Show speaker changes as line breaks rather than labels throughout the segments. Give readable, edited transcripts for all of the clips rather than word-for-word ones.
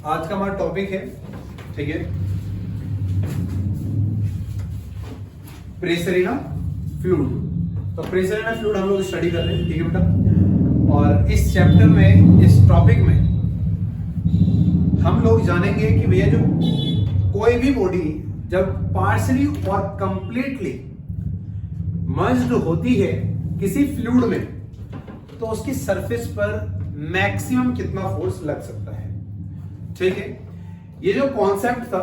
आज का हमारा टॉपिक है, ठीक है, प्रेशर इन अ फ्लूइड। तो प्रेशर इन अ फ्लूइड हम लोग स्टडी कर रहे हैं, ठीक है बेटा। और इस चैप्टर में, इस टॉपिक में हम लोग जानेंगे कि भैया जो कोई भी बॉडी जब पार्शली और कंप्लीटली मर्ज्ड होती है किसी फ्लूइड में, तो उसकी सरफेस पर मैक्सिमम कितना फोर्स लग सकता है, ठीक है। ये जो कॉन्सेप्ट था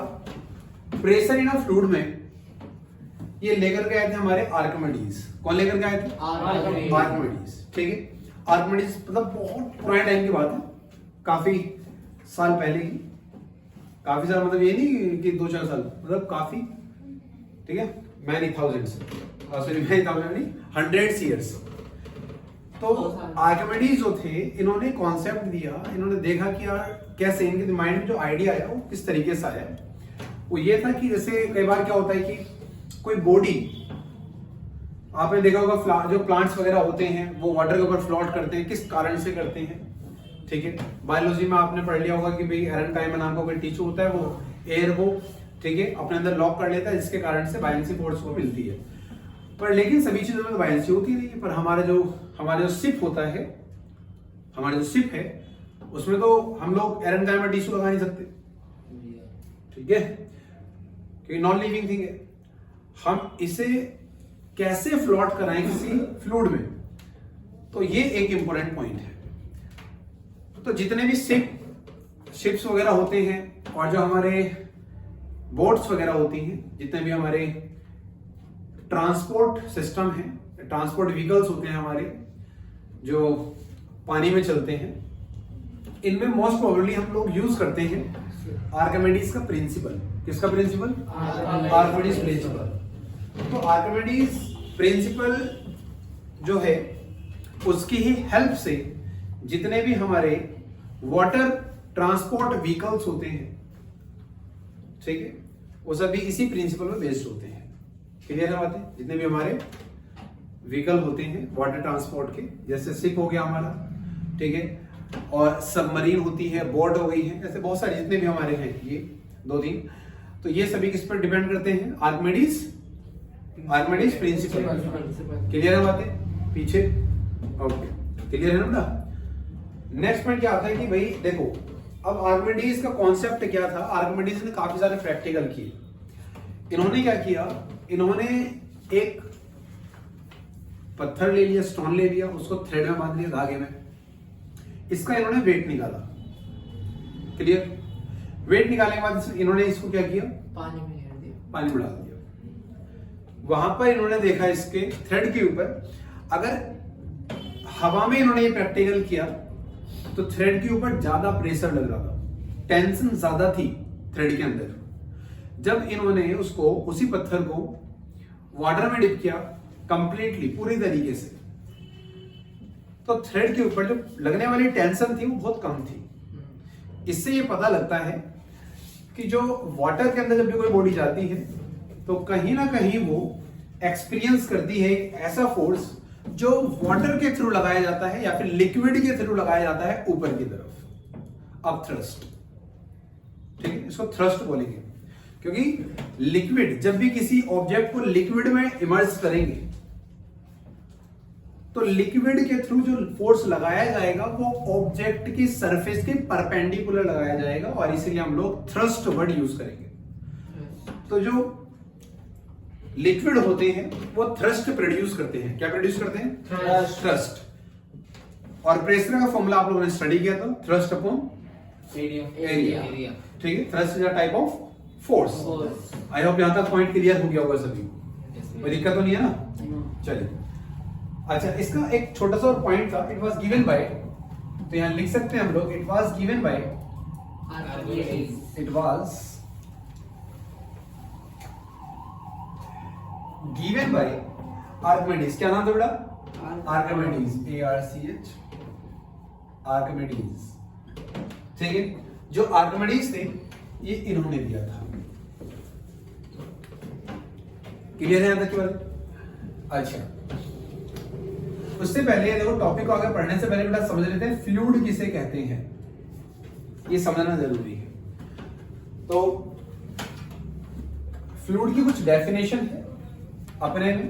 प्रेशर इन अ फ्लूइड में, ये लेकर के आए थे हमारे आर्किमिडीज। कौन लेकर के आए थे? आर्किमिडीज, ठीक है। आर्किमिडीज मतलब बहुत पुराने टाइम की बात है, काफी साल पहले ही। काफी साल मतलब ये नहीं कि 2-4 साल, मतलब काफी, ठीक है, many thousands, sorry many thousand नहीं, हंड्रेड्स ईयर्स। तो आर्किमिडीज जो थे, इन्होंने कॉन्सेप्ट दिया, इन्होंने देखा कि यार कैसे इनके माइंड में जो आइडिया आया वो किस तरीके से आया। वो ये था कि जैसे कई बार क्या होता है कि कोई बॉडी, आपने देखा होगा जो प्लांट्स वगैरह होते हैं वो वाटर के ऊपर फ्लोट करते हैं, किस कारण से करते हैं, ठीक है। बायोलॉजी में आपने पढ़ लिया होगा कि भाई एरनटाइम नाम का कोई टीचर होता है, वो एयर को, ठीक है, अपने अंदर लॉक कर लेता है, जिसके कारण से बायनेंसी फोर्स को मिलती है। पर लेकिन सभी चीजों में तो बायनेंसी होती नहीं है। पर हमारा जो शिप होता है, हमारा जो शिप है, उसमें तो हम लोग एरनटाइम में टिश्यू लगा नहीं सकते, ठीक है, क्योंकि नॉन लिविंग थिंग है। हम इसे कैसे फ्लोट कराएं किसी फ्लूइड में, तो ये एक इंपॉर्टेंट पॉइंट है। तो जितने भी शिप्स वगैरह होते हैं और जो हमारे बोट्स वगैरह होती हैं, जितने भी हमारे ट्रांसपोर्ट सिस्टम है, ट्रांसपोर्ट व्हीकल्स होते हैं हमारे जो पानी में चलते हैं, इनमें मोस्ट प्रोबेबली हम लोग यूज करते हैं आर्किमिडीज का प्रिंसिपल। किसका प्रिंसिपल? Archimedes principal. तो आर्किमिडीज प्रिंसिपल जो है, उसकी ही हेल्प से जितने भी हमारे वाटर ट्रांसपोर्ट व्हीकल्स होते हैं, ठीक है, वो सभी इसी प्रिंसिपल में बेस्ड होते हैं। क्लियर है बातें? जितने भी हमारे व्हीकल होते हैं वाटर ट्रांसपोर्ट के, जैसे शिप हो गया हमारा, ठीक है, और सबमरीन होती है, बोट हो गई है, ऐसे बहुत सारे जितने भी हमारे हैं, ये 2-3, तो ये सभी किस पर डिपेंड करते हैं? Archimedes principal. क्लियर है बातें पीछे? ओके, क्लियर है ना बेटा। नेक्स्ट पॉइंट क्या आता है कि भाई देखो, अब आर्किमिडीज का कॉन्सेप्ट क्या था। आर्किमिडीज ने काफी सारे प्रैक्टिकल किए। इन्होंने क्या किया, इन्होंने एक पत्थर ले लिया, स्टोन ले लिया, उसको थ्रेड में बांध लिया, धागे में, इसका इन्होंने वेट निकाला। क्लियर? वेट निकालने के बाद इन्होंने इसको क्या किया? पानी में डाल दिया। वहां पर इन्होंने देखा इसके थ्रेड के ऊपर, अगर हवा में इन्होंने ये प्रैक्टिकल किया तो थ्रेड के ऊपर ज्यादा प्रेशर लग रहा था, टेंशन ज्यादा थी थ्रेड के अंदर। जब इन्होंने उसको, उसी पत्थर को वाटर में डिप किया कंप्लीटली, पूरी तरीके से, तो थ्रेड के ऊपर जो लगने वाली टेंशन थी वो बहुत कम थी। इससे ये पता लगता है कि जो वाटर के अंदर जब भी कोई बॉडी जाती है तो कहीं ना कहीं वो एक्सपीरियंस करती है एक ऐसा फोर्स जो वाटर के थ्रू लगाया जाता है या फिर लिक्विड के थ्रू लगाया जाता है ऊपर की तरफ। अब थ्रस्ट, ठीक है, इसको थ्रस्ट बोलेंगे, क्योंकि लिक्विड जब भी किसी ऑब्जेक्ट को लिक्विड में इमर्ज करेंगे तो लिक्विड के थ्रू जो फोर्स लगाया जाएगा वो ऑब्जेक्ट की सरफेस के परपेंडिकुलर लगाया जाएगा, और इसीलिए हम लोग थ्रस्ट वर्ड यूज करेंगे। तो जो लिक्विड होते हैं वो थ्रस्ट प्रोड्यूस करते हैं। क्या प्रोड्यूस करते हैं? थ्रस्ट। और प्रेशर का फॉर्मूला आप लोगों ने स्टडी किया था, थ्रस्ट अपॉन एरिया, ठीक है। Thrust is a type of force. I hope यहां तक पॉइंट क्लियर हो गया होगा सभी को, कोई दिक्कत तो नहीं है ना? चलिए, अच्छा, इसका एक छोटा सा और पॉइंट था, इट वाज गिवन बाय, तो यहां लिख सकते हैं हम लोग, it was given by, it was given by Archimedes. क्या नाम था बेटा? आर्किमिडीज, ARCH, आर्किमिडीज, ठीक है। जो आर्किमिडीज थे ये इन्होंने दिया था। क्लियर है यहां तक की बात? अच्छा, उससे पहले देखो टॉपिक को आगे पढ़ने से पहले बेटा समझ लेते हैं फ्लूइड किसे कहते हैं। ये समझना जरूरी है। तो फ्लूइड की कुछ डेफिनेशन है अपने में,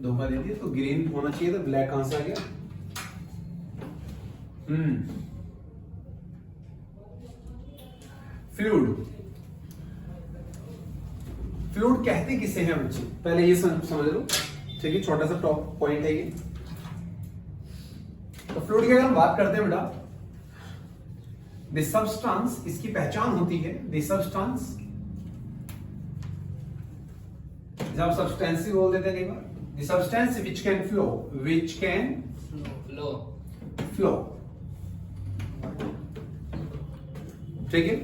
धोखा दे दिया, तो ग्रीन होना चाहिए था, ब्लैक कहां से आ गया? फ्लूइड, फ्लूइड कहते किसे हैं बच्चे? पहले ये समझ लो, ठीक है, छोटा सा टॉप पॉइंट है ये। तो फ्लूइड की अगर हम बात करते हैं बेटा, द सब्सटेंस, इसकी पहचान होती है द सब्सटेंस, जब सब्सटेंस बोल देते हैं कई बार, the substance which can flow, which can flow, ठीक है,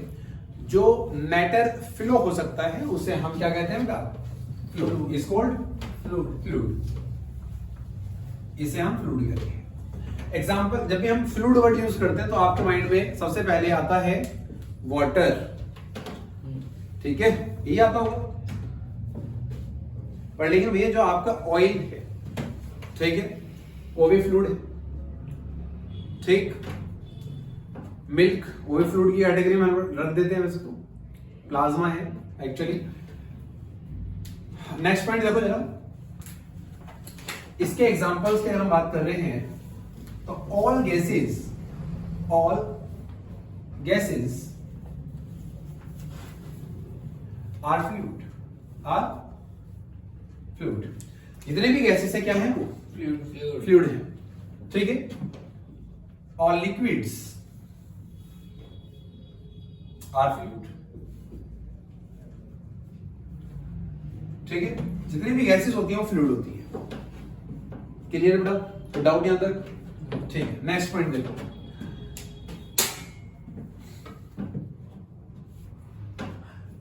जो मैटर फ्लो हो सकता है उसे हम क्या कहते हैं बेटा? फ्लूइड इज कॉल्ड फ्लूइड, इसे हम फ्लूइड कहते हैं। एग्जाम्पल, जब भी हम फ्लूइड वर्ड यूज करते हैं तो आपके माइंड में सबसे पहले आता है वाटर, ठीक है, ये आता होगा। पर लेकिन भैया जो आपका ऑयल है, ठीक है, वो भी फ्लूइड है, ठीक, मिल्क वो भी फ्लूइड की कैटेगरी में रख देते हैं वैसे तो, प्लाज्मा है एक्चुअली। नेक्स्ट पॉइंट देखो जरा, इसके एग्जांपल्स की अगर हम बात कर रहे हैं तो ऑल गैसेस आर फ्लूइड, जितने भी गैसेस है क्या है? वो फ्लूइड है, ठीक है। ऑल लिक्विड्स आर फ्लूइड, ठीक है, जितनी भी गैसेस होती हैं वो फ्लूइड होती है। क्लियर बेटा? तो डाउट यहां तक? ठीक है, नेक्स्ट पॉइंट देखो,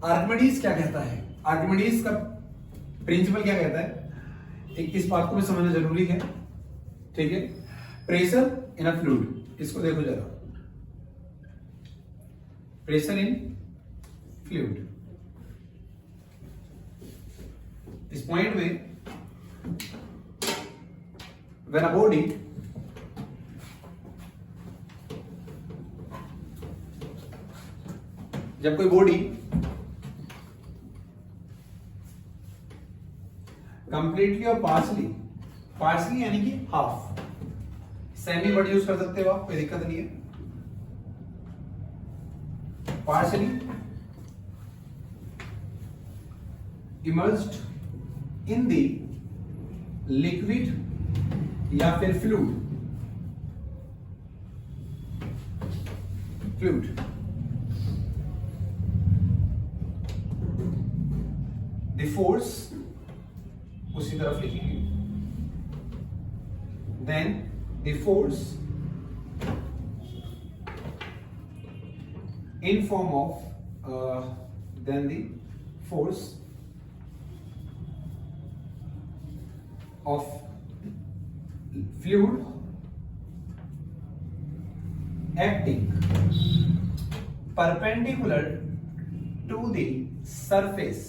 आर्किमिडीज क्या कहता है? आर्किमिडीज का प्रिंसिपल क्या कहता है? एक इस बात को भी समझना जरूरी है, ठीक है। प्रेशर इन अ फ्लूइड, इसको देखो जरा, प्रेशर इन फ्लूइड, इस पॉइंट में when a body जब कोई बॉडी कंप्लीटली और पार्सली यानी कि हाफ, सेमी वर्ड यूज कर सकते हो आप, कोई दिक्कत नहीं है। Partially immersed in the liquid या फिर फ्लूइड, द फोर्स उसी तरफ लिखेंगे, then the force in form of then the force of fluid acting perpendicular to the surface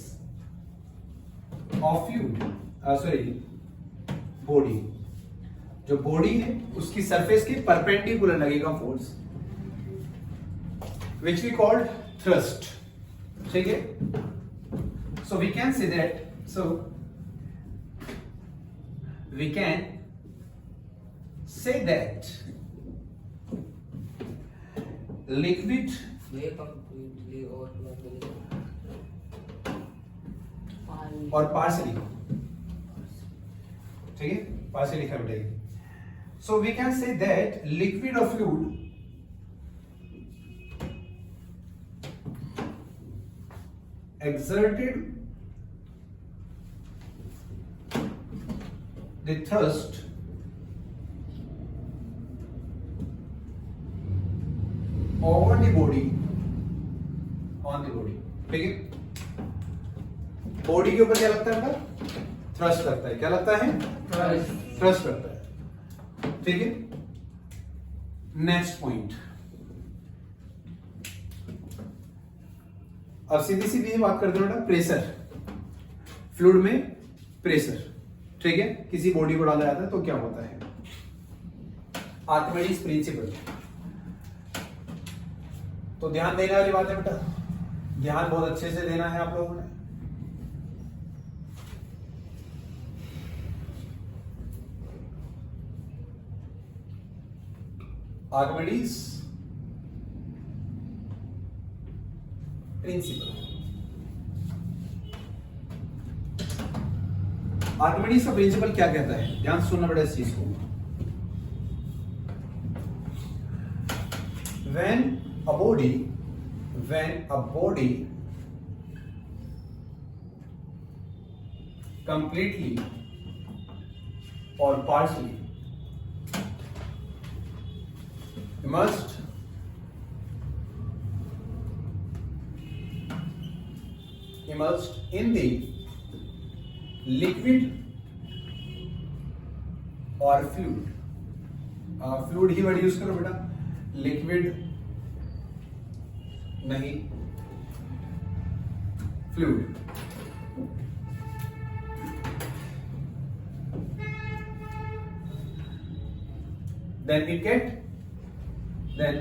of fluid body, जो बॉडी है उसकी सरफेस के परपेंडिकुलर लगेगा force, which we called thrust, ठीक है। So we can say that, liquid और partially, ठीक है, पार्सली लिखा बेटा। So we can say that liquid or fluid exerted the thrust over the body on the body, ठीक है। बॉडी के ऊपर क्या लगता है बेटा? थ्रस्ट लगता है। क्या लगता है? थ्रस्ट लगता है, ठीक है। नेक्स्ट पॉइंट, अब सीधी सीधी बात करते हैं बेटा, प्रेशर, फ्लूइड में प्रेशर, ठीक है, किसी बॉडी को डाला जाता है तो क्या होता है? आर्किमिडीज प्रिंसिपल, तो ध्यान देने वाली बात है बेटा, ध्यान बहुत अच्छे से देना है आप लोगों ने। आर्किमिडीज प्रिंसिपल, आर्किमिडीज का प्रिंसिपल क्या कहता है, ध्यान से सुनना बेटा इस चीज को। when a body completely or partially immersed in the liquid or fluid, fluid he word use करो बेटा, लिक्विड नहीं, fluid. then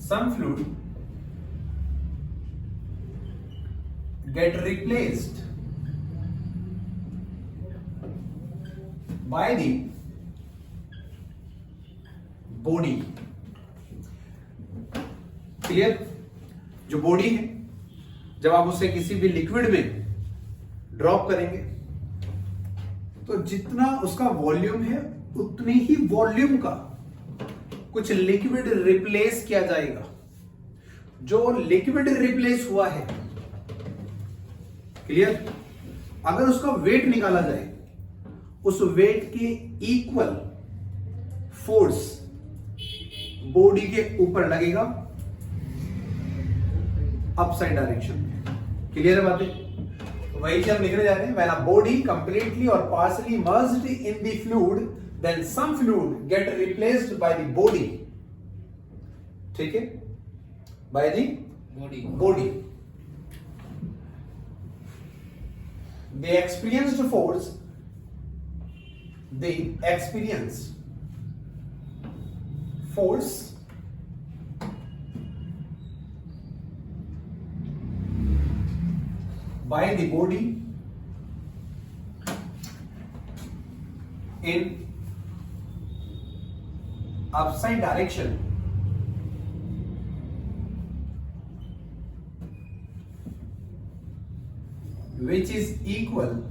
some fluid get replaced by the body। Clear? जो बॉडी है, जब आप उसे किसी भी लिक्विड में ड्रॉप करेंगे तो जितना उसका वॉल्यूम है उतने ही वॉल्यूम का कुछ लिक्विड रिप्लेस किया जाएगा। जो लिक्विड रिप्लेस हुआ है, क्लियर, अगर उसका वेट निकाला जाए, उस वेट के इक्वल फोर्स बॉडी के ऊपर लगेगा अपसाइड डायरेक्शन में। क्लियर है बातें? वही हम लिखने जा रहे हैं, when a body completely or partially immersed in the fluid, then some fluid get replaced by the body। ठीक है? by the body। They experienced force, by the body in upside direction, which is equal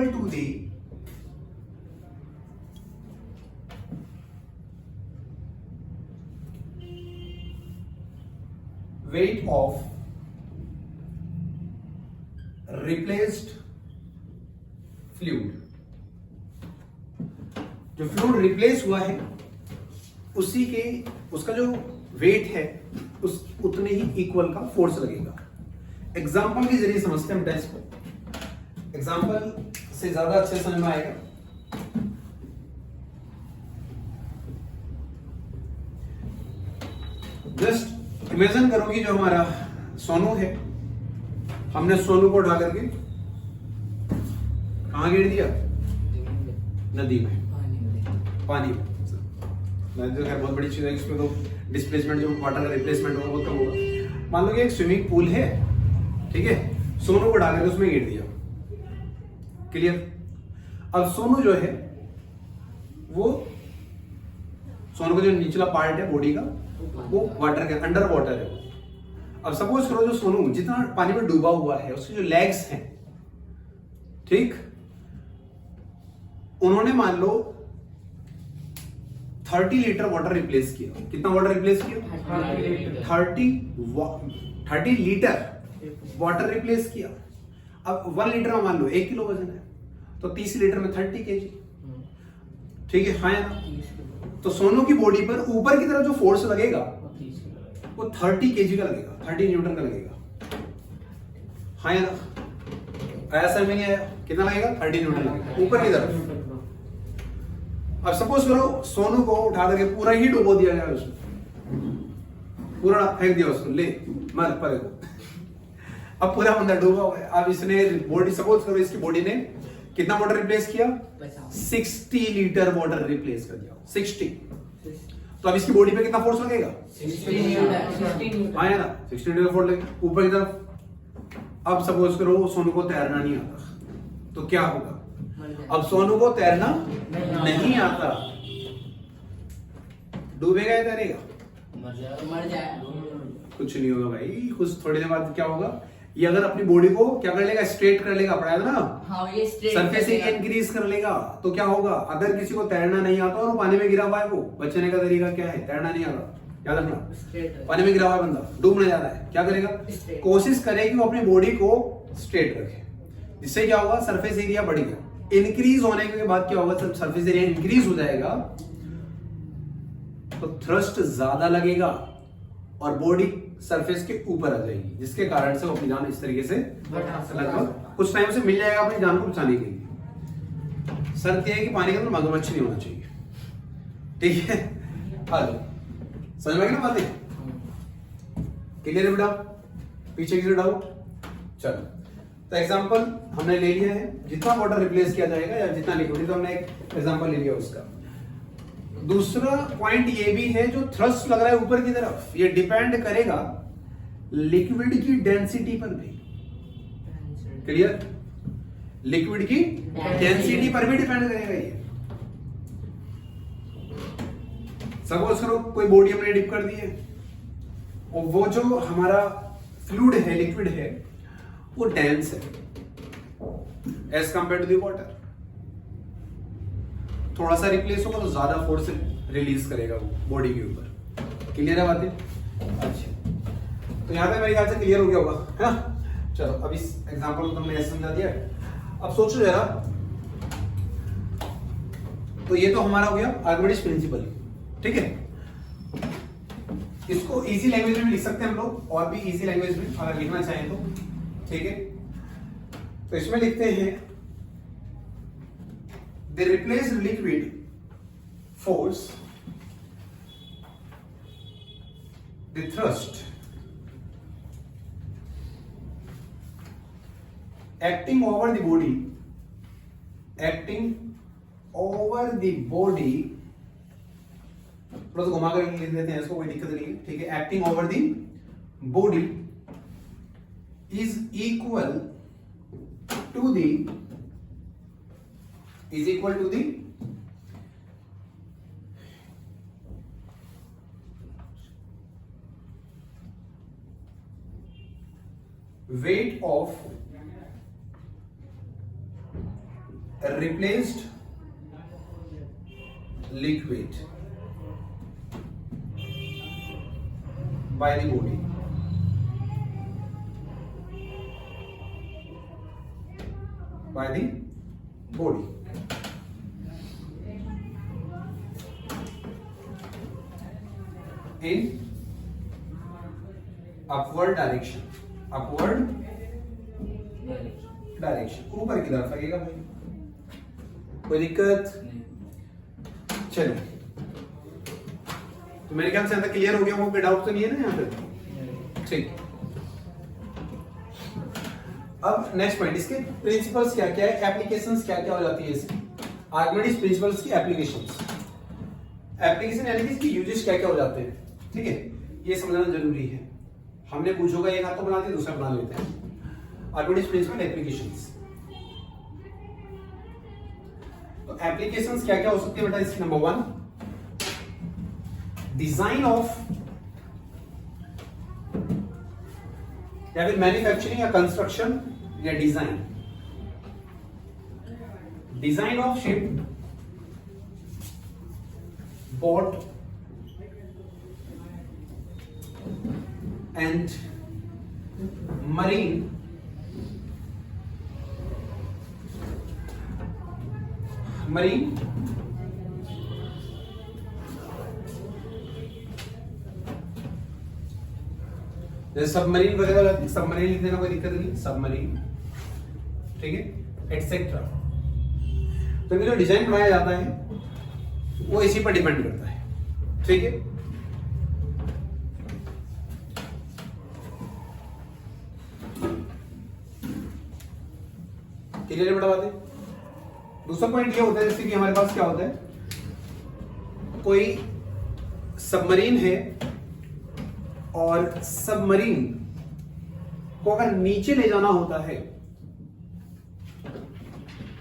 to the weight of replaced fluid। जो fluid replace हुआ है उसका जो wait है उस उतने ही इक्वल का फोर्स लगेगा। एग्जाम्पल के जरिए समझते हैं बेटा इसको, एग्जाम्पल से ज्यादा अच्छे समझ में आएगा। जस्ट इमेजिन करो कि जो हमारा सोनू है, हमने सोनू को उठा करके कहां गिर दिया? नदी में, पानी में। नदी तो खैर बहुत बड़ी चीज है, इसमें तो डिस्प्लेसमेंट जो वाटर का रिप्लेसमेंट होगा बहुत कम होगा। मान लो कि एक स्विमिंग पूल है, ठीक है, सोनू को उठा करके उसमें गिर दिया। क्लियर? अब सोनू जो है वो, सोनू का जो निचला पार्ट है बॉडी का वो वाटर के अंडर वाटर है। अब सपोज करो जो सोनू जितना पानी में डूबा हुआ है उसके जो लेग्स हैं, ठीक, उन्होंने मान लो 30 लीटर वाटर रिप्लेस किया। कितना वाटर रिप्लेस किया? 30 लीटर वाटर रिप्लेस किया। अब 1 लीटर में मान लो 1 किलो वजन है, तो 30 लीटर में 30 केजी। ठीक है, हाँ या ना? तो सोनू की बॉडी पर ऊपर की तरफ जो फोर्स लगेगा वो 30 केजी का लगेगा, 30 न्यूटन का लगेगा। हाँ या ना? आया समझ में नहीं आया? कितना लगेगा? 30 न्यूटन लगेगा ऊपर की तरफ। अब सपोज करो सोनू को उठा करके पूरा ही डुबो दिया गया उसमें, पूरा फेंक दिया उसको, ले मर परे को। अब पूरा बंदा डूबा हुआ है। अब इसने बॉडी, सपोज करो इसकी बॉडी ने कितना वाटर रिप्लेस किया?
50।
60 लीटर वाटर रिप्लेस कर दिया, 60। तो अब इसकी बॉडी पे कितना फोर्स लगेगा?
60 न्यूटन।
आया ना, 60 न्यूटन फोर्स लगेगा ऊपर की तरफ। अब सपोज करो सोनू को तैरना नहीं आता, तो क्या होगा? अब सोनू को तैरना नहीं आता, डूबेगा या तैरेगा?
मर जाए।
कुछ नहीं होगा भाई, कुछ थोड़ी देर बाद क्या होगा, ये अगर अपनी बॉडी को क्या कर लेगा? स्ट्रेट कर लेगा, पढ़ाया था ना?
हाँ, ये स्ट्रेट
सरफेस एरिया इंक्रीज कर लेगा। तो क्या होगा, अगर किसी को तैरना नहीं आता और वो पानी में गिरा हुआ है, वो बचने का तरीका क्या है? तैरना नहीं आता, याद रखना। पानी में गिरा हुआ है बंदा, डूबने जा रहा है, क्या करेगा? कोशिश करे कि वो अपनी बॉडी को स्ट्रेट रखे, जिससे क्या होगा? सरफेस एरिया बढ़ेगा। इंक्रीज होने के बाद क्या होगा? सरफेस एरिया इंक्रीज हो जाएगा तो थ्रस्ट ज्यादा लगेगा और बॉडी सरफेस के ऊपर आ जाएगी, जिसके कारण से वो अपनी जान इस तरीके से लगभग कुछ टाइम से मिल जाएगा अपनी जान को बचाने के लिए। शर्त यह है कि पानी के अंदर मगरमच्छ नहीं होना चाहिए, ठीक है? समझ में आई ना बातें? क्लियर है बेटा? पीछे की डाउट? चलो, तो एग्जांपल हमने ले लिया है, जितना वाटर रिप्लेस किया जाएगा या जितना लिक्विड, तो हमने एक एग्जांपल ले लिया उसका। दूसरा पॉइंट ये भी है, जो थ्रस्ट लग रहा है ऊपर की तरफ, ये डिपेंड करेगा लिक्विड की डेंसिटी पर भी। क्लियर? लिक्विड की डेंसिटी पर भी डिपेंड करेगा ये। सपोज करो कोई बॉडी हमने डिप कर दी है और वो जो हमारा फ्लूइड है, लिक्विड है, वो डेंस है as compare to the water. थोड़ा सा रिप्लेस होगा तो ज्यादा फोर्स रिलीज करेगा वो बॉडी के ऊपर। क्लियर है बातें? अच्छा, तो यहां तक मेरे ख्याल से क्लियर हो गया होगा, है ना? चलो, अब इस एग्जांपल को तुमने ऐसे समझा दिया। अब सोचो जरा, तो ये तो हमारा हो गया आर्किमिडीज प्रिंसिपल, ठीक है? इसको इजी लैंग्वेज में लिख सकते हैं हम लोग, और भी इजी लैंग्वेज में अगर लिखना चाहें तो, ठीक है? तो इसमें लिखते हैं the replaced liquid force the thrust acting over the body थोड़ा सा घुमा कर लिख देते हैं इसको, कोई दिक्कत नहीं है, ठीक है? Acting over the body is equal to the weight of replaced liquid by the body. In upward direction, ऊपर की तरफ लगेगा भाई, कोई दिक्कत? चलो, तो मेरे ख्याल से अंदर क्लियर हो गया, वो कोई डाउट तो नहीं है ना यहाँ पे? ठीक। अब नेक्स्ट पॉइंट, इसके प्रिंसिपल्स क्या क्या है, एप्लीकेशंस क्या क्या हो जाती है इसकी, आर्किमिडीज प्रिंसिपल्स की एप्लीकेशंस। एप्लीकेशन यानी कि इसकी यूजेस क्या क्या हो जाते हैं, ठीक है? ये समझना जरूरी है। हमने पूछोगा एक हाथ तो बना दिया, दूसरा बना लेते हैं। आर्किमिडीज प्रिंसिपल एप्लीकेशंस, तो एप्लीकेशंस क्या क्या हो सकती है बेटा इसकी? नंबर 1, डिजाइन ऑफ या फिर मैन्युफैक्चरिंग या कंस्ट्रक्शन या design of ship, boat and marine जैसे सबमरीन वगैरह, सबमरीन लिख देना, कोई दिक्कत नहीं, सबमरीन, ठीक है, एटसेट्रा। तो ये जो डिजाइन बनाया जाता है वो इसी पर डिपेंड करता है, ठीक है? क्लियर है बेटा बातें? दूसरा पॉइंट ये होता है जैसे कि हमारे पास क्या होता है, कोई सबमरीन है और सबमरीन को अगर नीचे ले जाना होता है,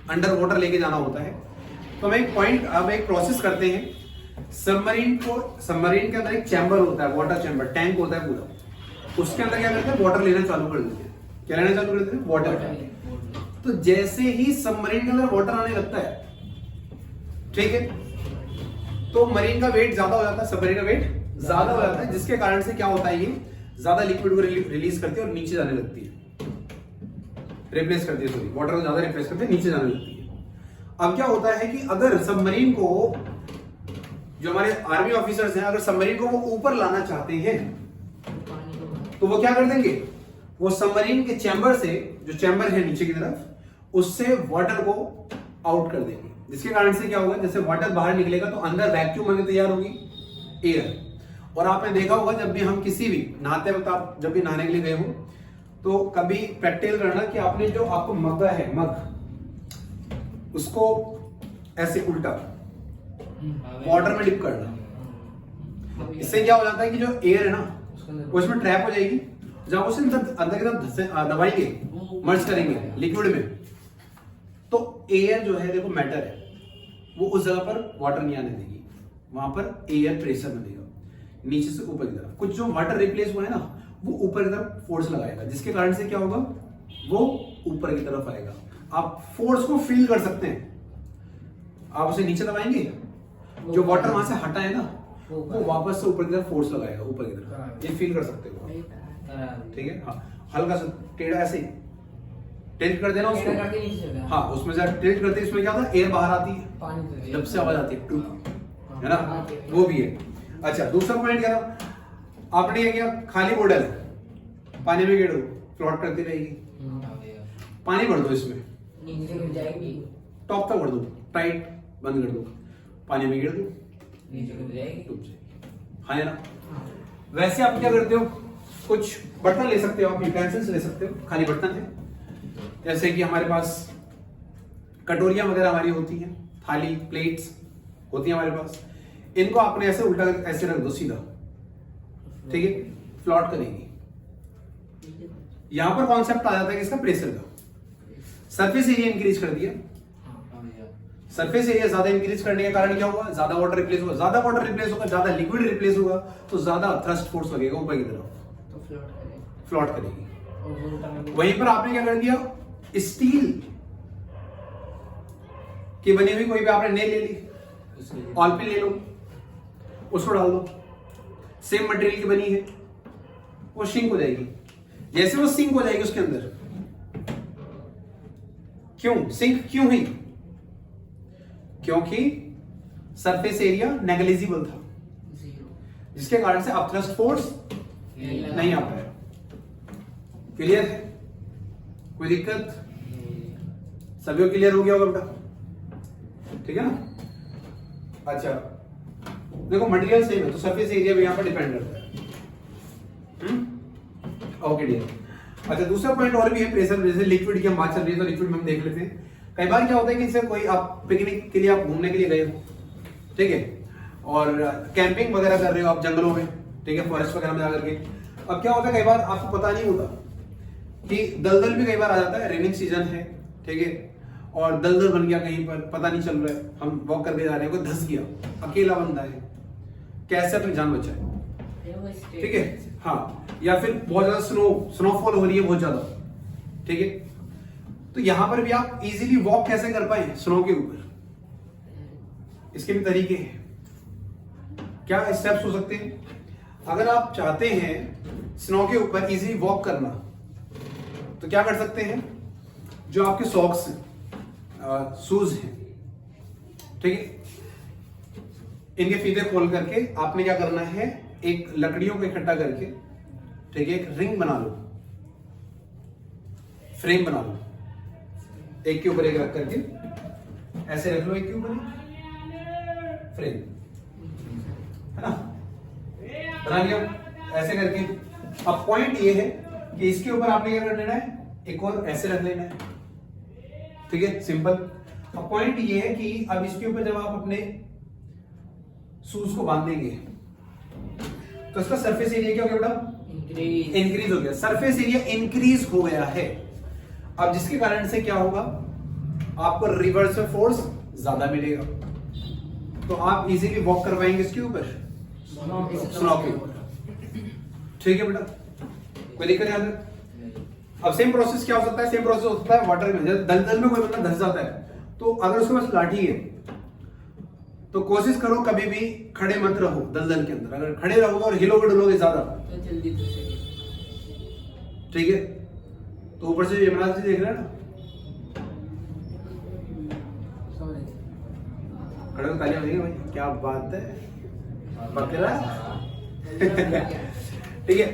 अंडर वाटर लेके जाना होता है, तो हम एक प्रोसेस करते हैं। सबमरीन के अंदर एक चैम्बर होता है, वाटर चैम्बर, टैंक होता है पूरा, उसके अंदर क्या करते हैं, वाटर लेना चालू कर देते हैं। क्या लेना चालू कर देते हैं? वाटर। तो जैसे ही सबमरीन के अंदर वाटर आने लगता है, ठीक है, तो मरीन का वेट ज्यादा हो जाता है, सबमरीन का वेट ज्यादा हो जाता है, जिसके कारण से क्या होता है, ये ज्यादा लिक्विड को रिलीज करती है और नीचे जाने लगती है, रिप्लेस करती है, सॉरी, वाटर को ज्यादा रिप्लेस करती है, नीचे जाने लगती है। अब क्या होता है कि अगर सबमरीन को, जो हमारे आर्मी ऑफिसर्स हैं, अगर सबमरीन को वो ऊपर लाना चाहते हैं तो वो क्या कर देंगे, वो सबमरीन के चैम्बर से, जो चैम्बर है नीचे की तरफ, उससे वाटर को आउट कर देंगे, जिसके कारण से क्या होगा, जैसे वाटर बाहर निकलेगा तो अंदर वैक्यूम बनने तैयार होगी, एयर। और आपने देखा होगा जब भी हम किसी भी नहाते वक्त, आप जब भी नहाने के लिए गए हो तो कभी प्रैक्टिस करना कि आपने जो आपको मग्गा है, मग, उसको ऐसे उल्टा वाटर में डिप करना। इससे क्या हो जाता है कि जो एयर है ना वो इसमें ट्रैप हो जाएगी, जब उसे अंदर की तरफ दबाएंगे, मर्ज करेंगे लिक्विड में, तो एयर जो है, देखो मैटर है, वो उस जगह पर वाटर नहीं आने देगी, वहां पर एयर प्रेशर बनेगा नीचे से ऊपर की तरफ। कुछ जो वाटर रिप्लेस हुआ है ना, वो ऊपर की तरफ फोर्स लगाएगा, जिसके कारण से क्या होगा, वो ऊपर की तरफ आएगा। आप फोर्स को फील कर सकते हैं, आप उसे नीचे दबाएंगे, जो वाटर वहां से हटा है ना, वो वापस से ऊपर की तरफ फोर्स लगाएगा, ऊपर की तरफ, ये फील कर सकते हो, ठीक है। हाँ, हल्का सा टेढ़ा ऐसे टिल्ट कर देना उसको, हाँ, उसमें से टिल्ट करते इसमें क्या होता है, एयर बाहर आती है, जब से आवाज आती है ना, वो भी है। अच्छा, दूसरा पॉइंट क्या था, आपने ये किया, खाली बोतल पानी में गिर दो, फ्लोट करती रहेगी, पानी भर दो इसमें, टॉप तक भर दो, टाइट बंद कर दो, पानी में गिर दो, डूब जाएगी, हाँ ना। वैसे आप क्या करते हो, कुछ बर्तन ले सकते हो, आप यूटेंसिल्स ले सकते हो, खाली बर्तन है, जैसे कि हमारे पास कटोरियां वगैरह हमारी होती हैं, थाली, प्लेट्स होती हैं हमारे पास, इनको आपने ऐसे उल्टा ऐसे रख दो सीधा, ठीक है, फ्लोट करेगी। यहां पर कॉन्सेप्ट आ जाता है किसका, प्रेशर का। सरफेस एरिया इंक्रीज कर दिया, सरफेस एरिया ज्यादा इंक्रीज करने के कारण क्या होगा, ज्यादा वाटर रिप्लेस होगा, ज्यादा वाटर रिप्लेस होगा, ज्यादा लिक्विड रिप्लेस होगा, तो ज्यादा थ्रस्ट फोर्स लगेगा ऊपर की तरफ, तो फ्लोट करेगी। वहीं पर आपने क्या कर दिया, स्टील की बनी हुई कोई भी आपने नेल ले ली, ऑलपिन ले लो, उसको डाल दो, सेम मटेरियल की बनी है, वो सिंक हो जाएगी। जैसे वो सिंक हो जाएगी उसके अंदर, क्यों सिंक क्यों हुई, क्योंकि सरफेस एरिया नेग्लिजिबल था, जिसके कारण से अब थ्रस्ट फोर्स नहीं आ पाया। क्लियर है, कोई दिक्कत, सभी को क्लियर हो गया होगा बेटा, ठीक है ना। अच्छा, देखो मटेरियल सेम है तो सरफेस एरिया भी यहां पर डिपेंड करता है, ओके डियर। अच्छा, दूसरा पॉइंट और भी है प्रेशर, जैसे लिक्विड की हम बात चल रही है तो लिक्विड में हम देख लेते हैं। कई बार क्या होता है कि जैसे कोई आप पिकनिक के लिए आप घूमने के लिए गए हो, ठीक है, और कैंपिंग वगैरह कर रहे हो आप जंगलों में, ठीक है, फॉरेस्ट वगैरह में जाकर के, अब क्या होता है कई बार आपको पता नहीं होता कि दलदल भी कई बार आ जाता है, रेनिंग सीजन है, ठीक है, और दलदल बन गया कहीं पर, पता नहीं चल रहा है, हम वॉक करके जा रहे हैं, कोई धंस गया, अकेला बंदा है, कैसे अपनी जान बचाए, ठीक है, हाँ, या फिर बहुत ज्यादा स्नोफॉल हो रही है बहुत ज्यादा, ठीक है, तो यहां पर भी आप इजीली वॉक कैसे कर पाए स्नो के ऊपर, इसके भी तरीके हैं, क्या स्टेप्स हो सकते हैं। अगर आप चाहते हैं स्नो के ऊपर इजीली वॉक करना, तो क्या कर सकते हैं, जो आपके सॉक्स हैं, शूज हैं, ठीक है, इनके फीते खोल करके आपने क्या करना है, एक लकड़ियों को इकट्ठा करके, ठीक है, एक रिंग बना लो, फ्रेम बना लो, एक के ऊपर एक रख करके ऐसे रख लो, एक के ऊपर फ्रेम, है ना, बना लिया ऐसे करके। अब पॉइंट ये है कि इसके ऊपर आपने क्या कर लेना है, एक और ऐसे रख लेना है, ठीक है, सिंपल। अब पॉइंट ये है कि अब इसके ऊपर जब आप अपने शूज को बांधेंगे तो इसका सरफेस एरिया क्या हो गया बेटा? इंक्रीज हो गया। सरफेस एरिया इंक्रीज हो गया है। अब जिसके कारण से क्या होगा, आपको रिवर्स में फोर्स ज्यादा मिलेगा, तो आप इजीली वॉक कर पाएंगे इसके ऊपर, स्नो के ऊपर। ठीक है बेटा, कोई दिक्कत यहाँ पे? अब सेम प्रोसेस क्या हो सकता है? सेम प्रोसेस हो सकता है वाटर में। जब दलदल में कोई बंदा धंस जाता है तो अगर उसके पास लाठी है तो कोशिश करो कभी भी खड़े मत रहो दलदल के अंदर। अगर खड़े रहोगे और हिलोगे डुलोगे ज्यादा
तो जल्दी
ठीक है। तो ऊपर से यमुना जी देख रहे हैं ना, खड़े हो तालियां बजेंगी भाई, क्या बात है बकरा। ठीक है,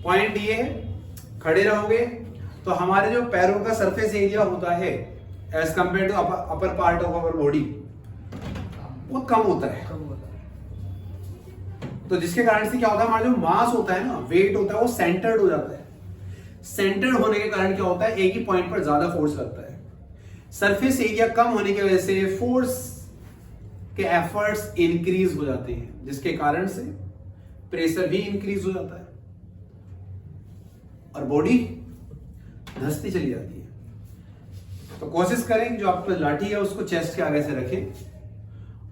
पॉइंट ये है, खड़े रहोगे तो हमारे जो पैरों का सरफेस एरिया होता है as compare to upper part of our body वो कम होता है। तो जिसके कारण से क्या होता है, हमारा जो मास होता है ना, वेट होता है, वो सेंटर्ड हो जाता है। सेंटर्ड होने के कारण क्या होता है, एक ही पॉइंट पर ज्यादा फोर्स लगता है। सरफेस एरिया कम होने की वजह से फोर्स के एफर्ट्स इंक्रीज हो जाते हैं, जिसके कारण से प्रेशर भी इंक्रीज हो जाता है और बॉडी धंसती चली जाती है। तो कोशिश करें कि जो आपके पास लाठी है उसको चेस्ट के आगे से रखें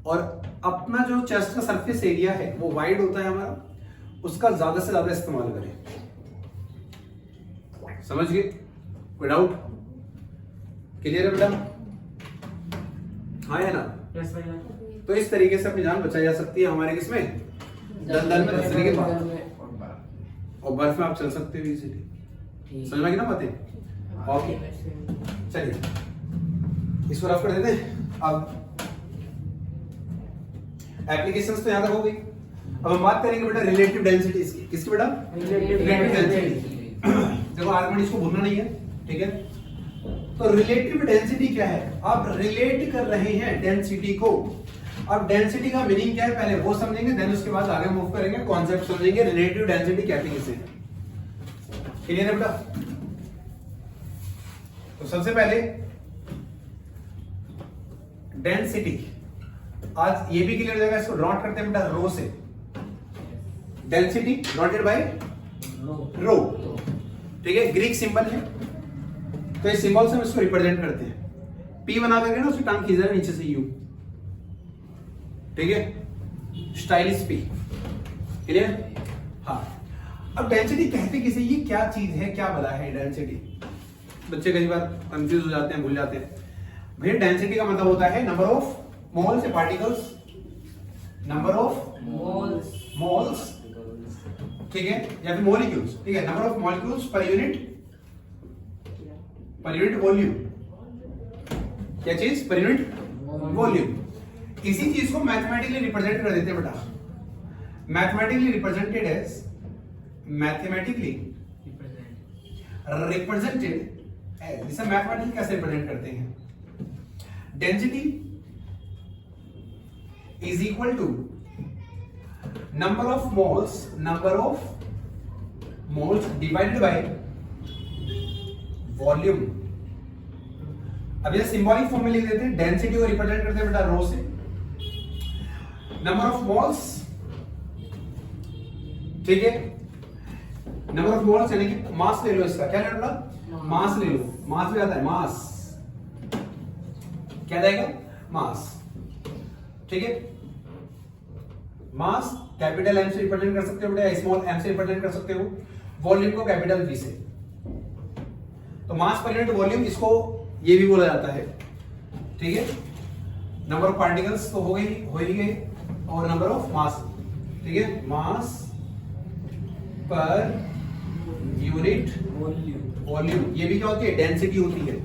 और अपना जो चेस्ट का सरफेस एरिया है वो वाइड होता है हमारा, उसका ज्यादा से ज्यादा इस्तेमाल करें। समझ गए? कोई डाउट? क्लियर है बेटा? हाँ है ना?
यस भैया।
तो इस तरीके से अपनी जान बचाई जा सकती है हमारे किसमें, दलदल में धंसने के बाद। और बर्फ में आप चल सकते हो इजीली। समझ में ना बातें? ओके चलिए इसको रफ कर देते हैं। अब एप्लीकेशंस तो यहां तक हो गई। अब हम बात करेंगे बेटा रिलेटिव डेंसिटी की। किसकी बेटा? Relative density. देखो आर्गुमेंट इसको भूलना नहीं है, ठीक है? तो रिलेटिव डेंसिटी क्या है? आप रिलेट कर रहे हैं डेंसिटी को। अब डेंसिटी का मीनिंग क्या है पहले वो समझेंगे, देन उसके बाद आगे मूव करेंगे, कॉन्सेप्ट समझेंगे रिलेटिव डेंसिटी कहते किसे। क्लियर है बेटा? तो सबसे पहले डेंसिटी, आज ये भी क्लियर हो जाएगा। इसको नोट करते हैं बेटा रो से। डेंसिटी नोटेड बाय रो, ठीक है? ग्रीक सिंबल है, तो इस सिंबल से हम इसको रिप्रेजेंट करते हैं। पी बना करके ना उसकी टांग खींचा नीचे से यू, ठीक है? Stylish P. क्लियर? हाँ। अब डेंसिटी कहते किसे, ये क्या चीज है, क्या बला है डेंसिटी? बच्चे कई बार कंफ्यूज हो जाते हैं, भूल जाते हैं। भैया डेंसिटी का मतलब होता है नंबर ऑफ मोल्स या पार्टिकल्स, नंबर ऑफ मोल्स, ठीक है, या फिर मॉलिक्यूल्स, ठीक है? Number of molecules per unit volume. क्या चीज? Per unit volume. इसी चीज को मैथमेटिकली रिप्रेजेंट कर देते हैं बेटा। Mathematically represented as, mathematically represented as, इसे मैथमेटिकली कैसे रिप्रेजेंट करते हैं? Density is equal to number of moles divided by volume। अब ये सिंबॉलिक फॉर्म में लिख देते हैं। डेंसिटी को रिप्रेजेंट करते हैं बेटा रो से। नंबर ऑफ मोल्स, ठीक है? नंबर ऑफ मोल्स यानी कि मास ले लो इसका। क्या ले लो? मास ले लो। मास में आता है मास, क्या जाएगा? मास, ठीक है? मास कैपिटल एम से रिप्रेजेंट कर सकते हो बेटा, स्मॉल एम से रिप्रेजेंट कर सकते हो। वॉल्यूम को कैपिटल वी से। तो मास पर यूनिट वॉल्यूम, इसको ये भी बोला जाता है, ठीक है? नंबर ऑफ पार्टिकल्स तो हो ही गए, और नंबर ऑफ मास, ठीक है? मास पर यूनिट वॉल्यूम, ये भी क्या होती है? डेंसिटी होती है।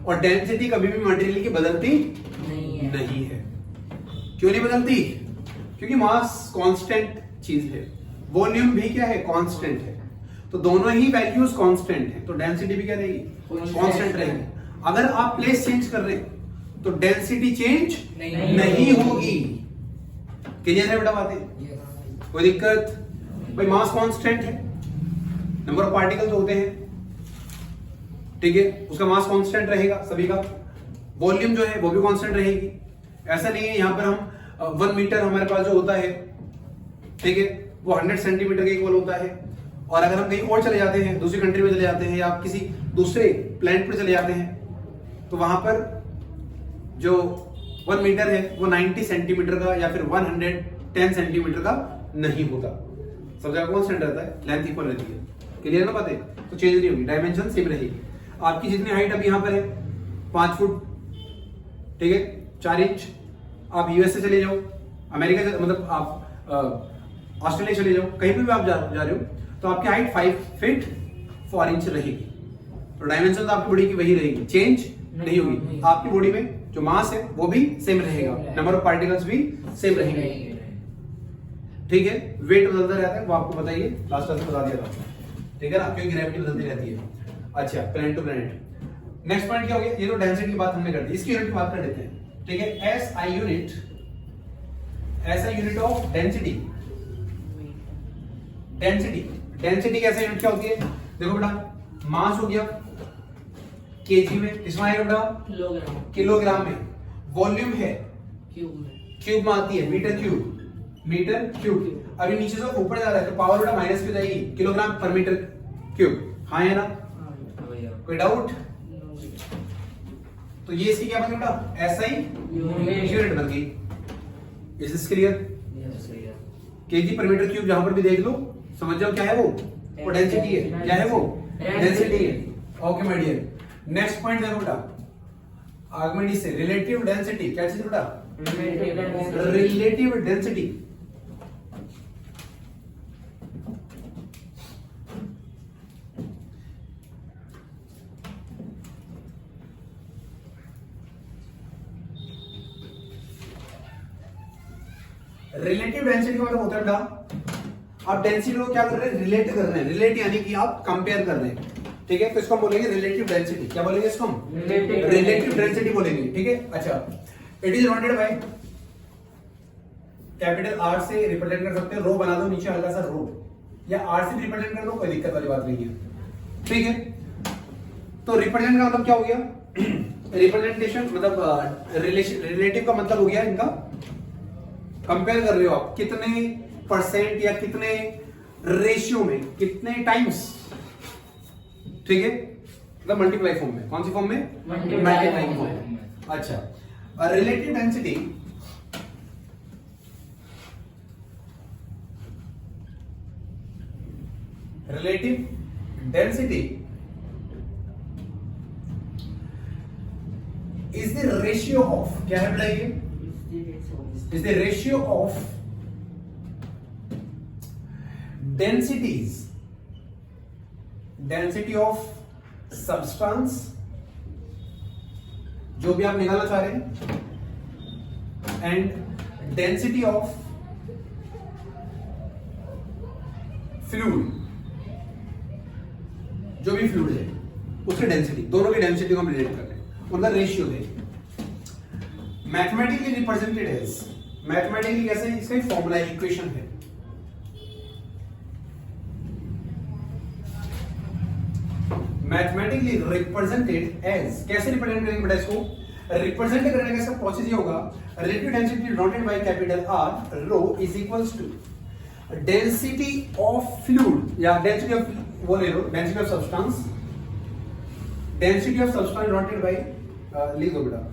और डेंसिटी कभी भी मटेरियल की बदलती नहीं है। क्यों नहीं बदलती? क्योंकि मास कांस्टेंट चीज है, वॉल्यूम भी क्या है? कांस्टेंट है। तो दोनों ही वैल्यूज कांस्टेंट है, तो डेंसिटी भी क्या रहेगी? कांस्टेंट रहेगी। अगर आप प्लेस चेंज कर रहे हैं तो डेंसिटी चेंज नहीं होगी। क्लियर है बेटा बातें? कोई दिक्कत? भाई मास कांस्टेंट है, नंबर ऑफ पार्टिकल्स होते हैं, ठीक है? उसका मास कांस्टेंट रहेगा सभी का। वॉल्यूम जो है वो भी कांस्टेंट रहेगी। ऐसा नहीं है यहाँ पर हम 1 मीटर हमारे पास जो होता है, ठीक है, वो 100 सेंटीमीटर के इक्वल होता है। और अगर हम कहीं और चले जाते हैं, दूसरी कंट्री में चले जाते हैं या किसी दूसरे प्लेनेट पर चले जाते हैं, तो वहां पर जो 1 मीटर है वो 90 सेंटीमीटर का या फिर 110 सेंटीमीटर का नहीं होता। सब जगह कांस्टेंट रहता है, लेंथ इक्वल रहती है। क्लियर ना बात है? तो चेंज नहीं होगी, डायमेंशन सेम रहेगी। आपकी जितनी हाइट अभी यहाँ पर है 5 फुट, ठीक है, 4 इंच। आप यूएसए चले जाओ, अमेरिका मतलब आप ऑस्ट्रेलिया चले जाओ, कहीं पे भी आप जा रहे हो, तो आपकी हाइट 5 फीट 4 इंच रहेगी। तो डायमेंशन तो आपकी बॉडी की वही रहेगी, चेंज नहीं होगी। आपकी बॉडी में जो मास है वो भी सेम रहेगा, नंबर ऑफ पार्टिकल्स भी सेम रहेंगे, ठीक है। वेट बदलता रहता है, वो आपको बताइए, लास्ट क्लास में बता दिया था, ठीक है ना, क्योंकि ग्रेविटी बदलती रहती है। अच्छा, planet to planet. Next point क्या हो गया? ये तो डेंसिटी की बात हमने कर दी, इसकी यूनिट की बात कर लेते हैं, ठीक है। SI unit of density. Density कैसे यूनिट क्या होती है? देखो बेटा, मास हो गया केजी में, इसमें आएगा बेटा किलोग्राम में। वॉल्यूम है क्यूब में आती है, मीटर क्यूब। अभी नीचे से ऊपर जा रहा है तो पावर बेटा माइनस पे जाएगी, किलोग्राम पर मीटर क्यूब। हाँ है ना? कोई डाउट? तो ये इसकी क्या बन गई बेटा? एसआई यूनिट बन गई। Is this clear? केजी पर मीटर क्यूब जहां पर भी देख लो, समझ जाओ क्या है वो डेंसिटी है। क्या है वो? डेंसिटी है। Okay my dear, next point देखो बेटा, आर्गुमेंट से रिलेटिव डेंसिटी। क्या चीज बेटा? Relative density. रिलेटिव डेंसिटी का मतलब होता है बेटा, आप डेंसिटी को क्या कर रहे हैं? रिलेट कर रहे हैं। रिलेट यानी कि आप कंपेयर कर रहे हैं, ठीक है। तो इसको हम बोलेंगे रिलेटिव डेंसिटी। क्या बोलेंगे इसको हम? रिलेटिव डेंसिटी बोलेंगे, ठीक है। अच्छा, it is denoted by capital are से रिप्रेजेंट कर सकते हैं, रो बना दो नीचे हल्का सा रो, या आर से रिप्रेजेंट कर दो, कोई दिक्कत वाली बात नहीं है, ठीक है। तो रिप्रेजेंट का मतलब क्या हो गया? रिप्रेजेंटेशन मतलब रिलेटिव का मतलब हो गया इनका कंपेयर कर रहे हो आप, कितने परसेंट या कितने रेशियो में, कितने टाइम्स, ठीक है, मतलब मल्टीप्लाई फॉर्म में। कौन सी फॉर्म में? मल्टीप्लाई फॉर्म में। अच्छा, relative density is the ratio of, क्या है बेटा ये? is the ratio of density of substance, जो भी आप निकालना चाह रहे हैं, and density of fluid, जो भी फ्लूइड है उसकी डेंसिटी, दोनों की डेंसिटी को हम रिलेट कर रहे हैं, उनका रेशियो है। मैथमेटिकली रिप्रेजेंटेड एज, मैथमेटिकली कैसे? इसका ही फॉर्मूला है, इक्वेशन है। मैथमेटिकली रिप्रेजेंटेड एज, कैसे रिप्रेजेंट करेंगे बेटा इसको? रिप्रेजेंट करने का इसका प्रोसेस ये होगा, relative density denoted by capital R, rho is equals to density of fluid, या डेंसिटी ऑफ, वो ले लो, density of substance, density of substance denoted by, लिख दो बेटा,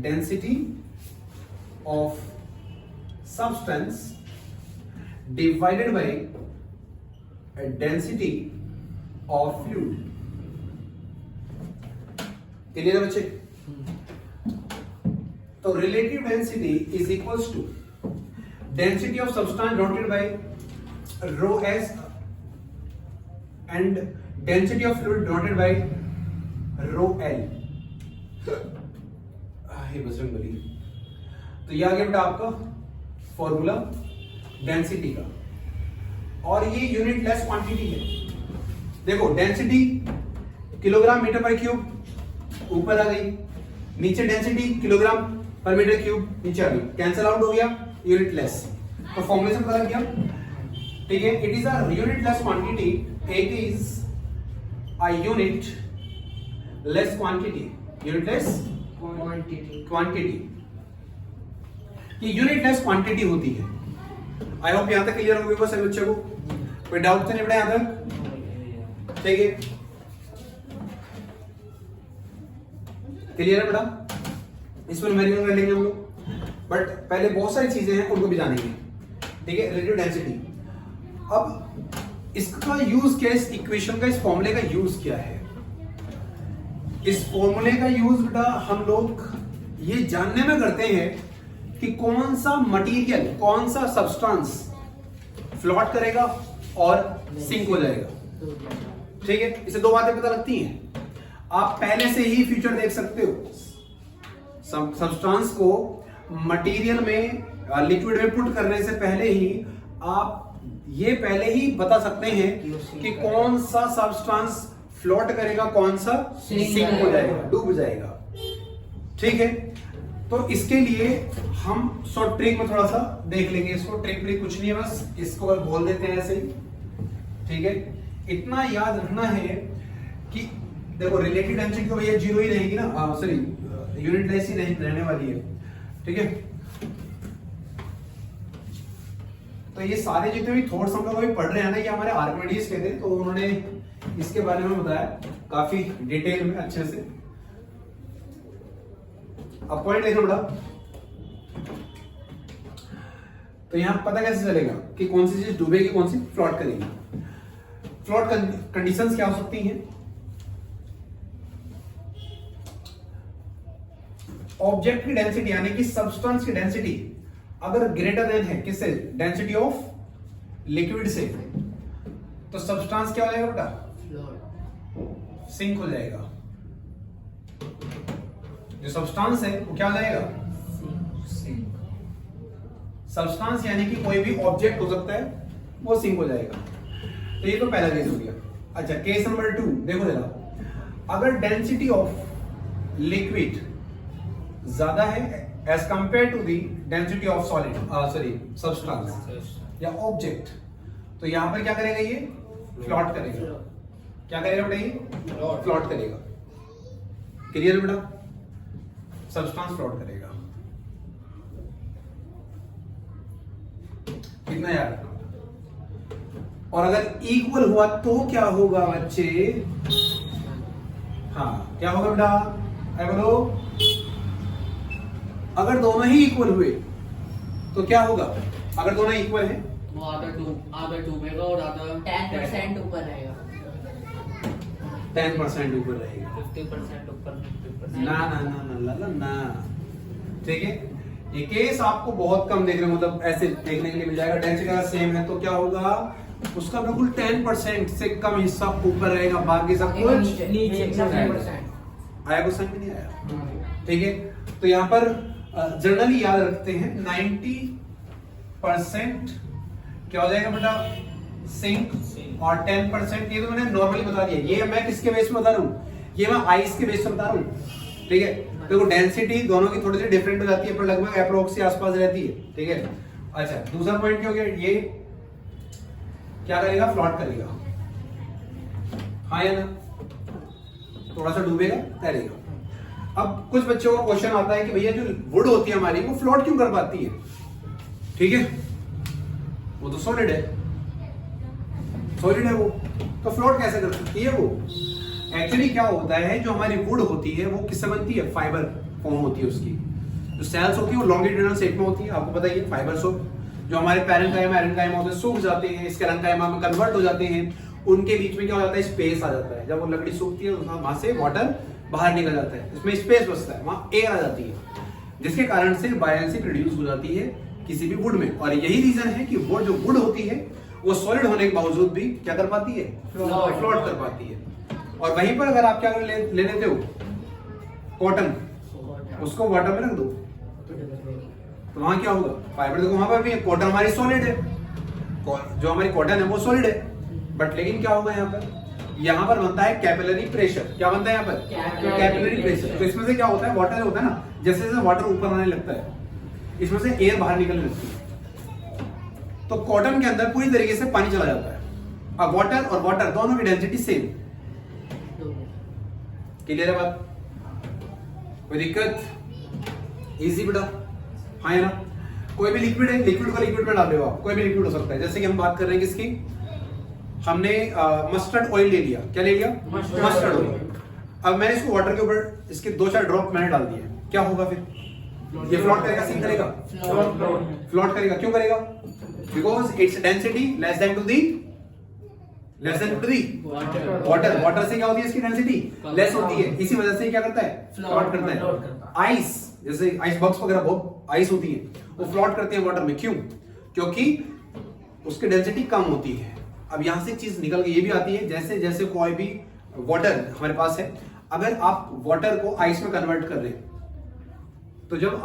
density of substance divided by a density of fluid। Clear है बच्चे? तो relative density is equals to density of substance denoted by rho s and density of fluid denoted by rho l। Bajrangbali. तो ये आ गया बेटा आपका फॉर्मूला डेंसिटी का, और ये यूनिट लेस क्वांटिटी है। देखो डेंसिटी किलोग्राम मीटर पर क्यूब ऊपर आ गई, नीचे डेंसिटी किलोग्राम पर मीटर क्यूब नीचे आ गई, कैंसिल आउट हो गया, यूनिट लेस। तो फॉर्मूले से पता लग गया, ठीक है। It is a unit less quantity, it is a unit less quantity, unitless
quantity
quantity, ये यूनिटलेस क्वांटिटी होती है। आई होप यहां तक क्लियर हो गया सभी बच्चों को, कोई डाउट तो नहीं पड़ा यहां तक? ठीक है, क्लियर है बेटा? इसमें न्यूमेरिकल कर लेंगे हम लोग, बट पहले बहुत सारी चीजें हैं उनको भी जानेंगे। ठीक है, रिलेटिव डेंसिटी। अब इसका यूज क्या है, इस इक्वेशन का, इस फॉर्मूले का यूज क्या है? इस फॉर्मूले का यूज बेटा हम लोग ये जानने में करते हैं कि कौन सा मटेरियल, कौन सा सब्सटेंस फ्लोट करेगा और सिंक हो जाएगा। ठीक है, इसे दो बातें पता लगती हैं। आप पहले से ही फ्यूचर देख सकते हो, सब्सटेंस को मटेरियल में, लिक्विड में पुट करने से पहले ही आप ये पहले ही बता सकते हैं कि कौन सा सब्सटेंस फ्लोट करेगा, कौन सा सिंक हो जाएगा, डूब जाएगा। ठीक है, तो इसके लिए हम शॉर्ट ट्रिक में थोड़ा सा देख लेंगे इसको। ट्रिक कुछ नहीं है, बस इसको बस बोल देते हैं ऐसे ही। ठीक है, इतना याद रखना है कि देखो रिलेटिव डेंसिटी तो भैया जीरो ही रहेगी ना, सॉरी यूनिटलेस ही नहीं रहने वाली है। ठीक है, तो ये सारे जितने भी थॉट्स हम लोग अभी पढ़ रहे हैं ना, ये हमारे आर्किमिडीज के थे, तो उन्होंने इसके बारे में बताया काफी डिटेल में, अच्छे से। अब पॉइंट देखो बड़ा, तो यहां पता कैसे चलेगा कि कौन सी चीज डूबेगी, कौन सी फ्लोट करेगी? फ्लोट कंडीशंस क्या हो सकती हैं? ऑब्जेक्ट की डेंसिटी यानी कि सब्सटेंस की डेंसिटी अगर ग्रेटर देन है किससे? डेंसिटी ऑफ लिक्विड से, तो सब्सटेंस क्या हो जाएगा बेटा? सिंक हो जाएगा। जो सब्सटेंस है वो क्या हो जाएगा? सिंक। सब्सटेंस यानी कि कोई भी ऑब्जेक्ट हो सकता है, वो सिंक हो जाएगा। तो ये तो पहला केस हो गया। अच्छा, केस नंबर 2 देखो जरा, अगर डेंसिटी ऑफ लिक्विड ज्यादा है as compare to the density of solid, sorry substance या ऑब्जेक्ट, तो यहां पर क्या करेगा? ये फ्लोट करेगा। क्या करेगा बेटा? ये फ्लोट करेगा। क्लियर बेटा? सब्सटेंस फ्लोट करेगा। कितना याद रखना। और अगर इक्वल हुआ तो क्या होगा बच्चे? हाँ, क्या होगा बेटा? बोलो, अगर दोनों ही इक्वल हुए तो क्या होगा? अगर दोनों इक्वल हैं,
वो आधा डूबेगा और आधा
10% ऊपर रहेगा,
10% ऊपर रहेगा।
50% ऊपर, 50%।
ना ना ना ना ना ना ना, ठीक है, ये केस आपको बहुत कम देखने, मतलब ऐसे देखने के लिए मिल जाएगा। डेंसिटी अगर सेम है तो क्या होगा? उसका बिल्कुल 10% से कम हिस्सा ऊपर रहेगा, बाकी सब कुछ
नीचे
10%।
आया? कुछ समझ में नहीं आया? ठीक है, तो यहाँ पर जनरली याद रखते हैं 90% क्या हो जाएगा बेटा? सिंक, और 10% ये तो मैंने नॉर्मली बता दिया। ये मैं किसके बेस में बता रहा हूँ? ये मैं आइस के बेस में बता रहा हूँ। ठीक है, देखो डेंसिटी दोनों की थोड़ी सी डिफरेंट हो जाती है, पर लगभग अप्रोक्स के आसपास रहती है। ठीक है, अच्छा, दूसरा पॉइंट क्या हो गया? ये क्या करेगा? फ्लोट करेगा। हाँ या ना? थोड़ा सा डूबेगा, तैरेगा। अब कुछ बच्चों का क्वेश्चन आता है कि भैया जो वुड होती है हमारी, वो फ्लोट क्यों कर पाती है? ठीक है, वो तो सॉलिड है, सॉलिड है वो, तो फ्लोट कैसे कर सकती है वो? एक्चुअली क्या होता है, जो हमारी वुड होती है वो किससे बनती है? फाइबर फॉर्म होती है उसकी। जो सेल्स होती है वो लॉन्गिट्यूडनल शेप में होती है, आपको पता ही है। फाइबर सोप जो हमारे पैरेंकाइमा एरेंकाइमा होते हैं सूख जाते हैं, स्केलेंकाइमा में कन्वर्ट हो जाते हैं, उनके बीच में क्या हो जाता है? स्पेस आ जाता है। जब वो लकड़ी सूखती है वहां से वाटर बाहर निकल जाता है, इसमें स्पेस बचता है, वहां एयर आ जाती है, जिसके कारण से बायलेंसी प्रोड्यूस हो जाती है किसी भी वुड में। और यही रीजन है कि वो जो वुड होती है वो सॉलिड होने के बावजूद भी क्या कर पाती है? फ्लोट कर पाती है। और वहीं पर अगर आप क्या ले लेते हो? कॉटन, उसको वाटर में रख दो तो वहां क्या होगा? फाइबर देखो वहां पर भी है, कॉटन हमारी सॉलिड है, जो हमारी कॉटन है वो सॉलिड है, बट लेकिन क्या होगा यहाँ पर? यहाँ पर बनता है कैपिलरी प्रेशर। क्या बनता है यहाँ पर? Capillary pressure. तो इसमें से क्या होता है? वाटर होता है ना, जैसे जैसे वाटर ऊपर आने लगता है, इसमें से एयर बाहर निकलने लगती है, तो कॉटन के अंदर पूरी तरीके से पानी चला जाता है। अब वाटर और वाटर दोनों की डेंसिटी सेम। क्लियर है बात? कोई दिक्कत? इजी बेटा, हाँ है ना? कोई भी लिक्विड है, लिक्विड को लिक्विड में डाल रहे हो आप, कोई भी लिक्विड हो सकता है। जैसे कि हम बात कर रहे हैं किसकी, हमने मस्टर्ड ऑयल ले लिया, क्या ले लिया? Mustard oil. अब मैंने इसको वाटर के ऊपर इसके 2-4 ड्रॉप मैंने डाल दिए, क्या होगा फिर? ये फ्लोट करेगा, सिंक करेगा? फ्लोट करेगा, क्यों करेगा? Because its density less than to the water. Water से क्या होती है इसकी डेंसिटी? लेस होती है, इसी वजह से क्या करता है? फ्लोट करता है। आइस, जैसे आइस बॉक्स वगैरह बहुत आइस होती है, वो फ्लोट करते हैं वाटर में, क्यों? क्योंकि उसकी डेंसिटी कम होती है। अब यहां से चीज निकल के ये भी आती है, जैसे जैसे कोई भी वाटर हमारे पास है, अगर आप वाटर को आइस में कन्वर्ट कर रहे हैं, तो जब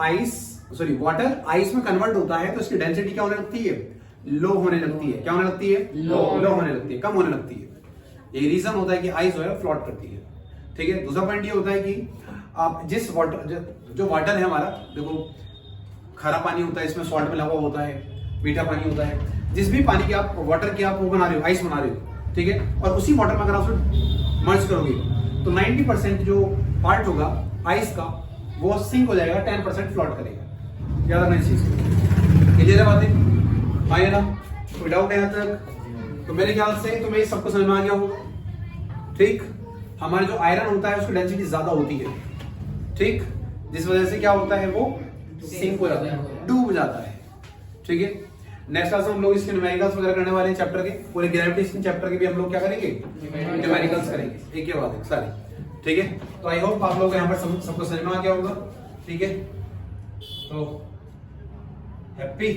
वाटर आइस में कन्वर्ट होता है तो इसकी डेंसिटी क्या होने लगती है? लो होने लगती है। क्या होने लगती है? लो होने लगती है, कम होने लगती है। ये रीजन होता है कि आइस जो है फ्लोट करती है। ठीक है। दूसरा पॉइंट ये होता है कि आप जिस वाटर जो वाटर है हमारा, देखो खारा पानी होता है, इसमें सॉल्ट मिला हुआ होता है, मीठा पानी होता है। जिस भी पानी की आप वाटर की आप वो बना रहे हो, आइस बना रहे हो, ठीक है, और उसी वाटर में अगर आप मर्ज करोगे तो 90% जो पार्ट होगा आइस का वो सिंक हो जाएगा, 10% फ्लोट करेगा। याद रखना इस चीज को। क्लियर है बातें? हाँ या ना? कोई डाउट है यहाँ तक? तो मेरे ख्याल से तुम्हें सबको समझ में आ गया होगा। ठीक, हमारे जो आयरन होता है उसकी डेंसिटी ज्यादा होती है, ठीक, जिस वजह से क्या होता है वो सिंक हो जाता है, डूब जाता है। ठीक है। नेक्स्ट क्लास में हम लोग इसके न्यूमेरिकल्स वगैरह करने वाले हैं चैप्टर के, पूरे ग्रेविटेशन चैप्टर के भी हम लोग क्या करेंगे? न्यूमेरिकल्स करेंगे, एक के बाद एक सारे। ठीक है। तो आई होप आप लोग यहाँ पर सबको समझ में आ गया होगा। ठीक है, तो हैप्पी